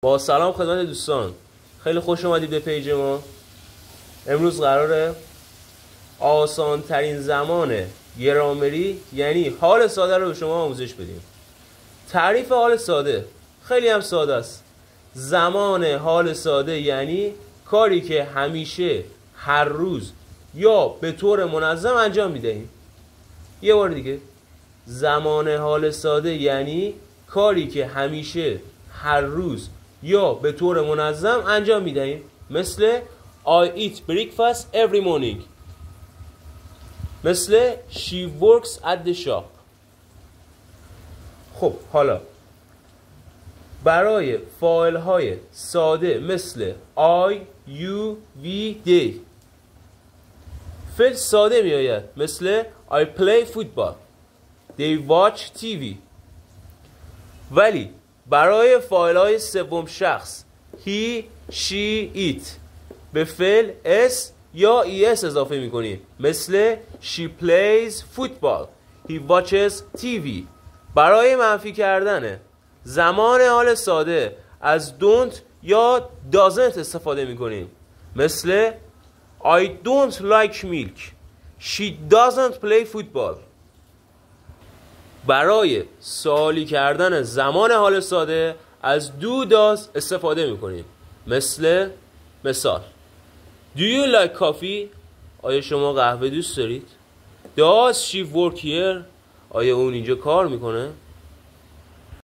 با سلام خدمت دوستان، خیلی خوش اومدید به پیج ما. امروز قراره آسان ترین زمان گرامری یعنی حال ساده رو به شما آموزش بدیم. تعریف حال ساده خیلی هم ساده است. زمان حال ساده یعنی کاری که همیشه، هر روز یا به طور منظم انجام میدهیم. یه بار دیگه، زمان حال ساده یعنی کاری که همیشه، هر روز یا به طور منظم انجام میدهیم. مثل I eat breakfast every morning. مثل she works at the shop. خب حالا برای فاعل های ساده مثل I, you, we, they فعل ساده می آید. مثل I play football. They watch TV. ولی برای فاعل های سوم شخص he, she, it به فعل s یا es اضافه می کنیم. مثل she plays football. He watches TV. برای منفی کردن زمان حال ساده از don't یا doesn't استفاده می کنیم. مثل I don't like milk. She doesn't play football. برای سوالی کردن زمان حال ساده از do does استفاده میکنیم. مثال Do you like coffee? آیا شما قهوه دوست دارید؟ Does she work here? آیا اون اینجا کار میکنه؟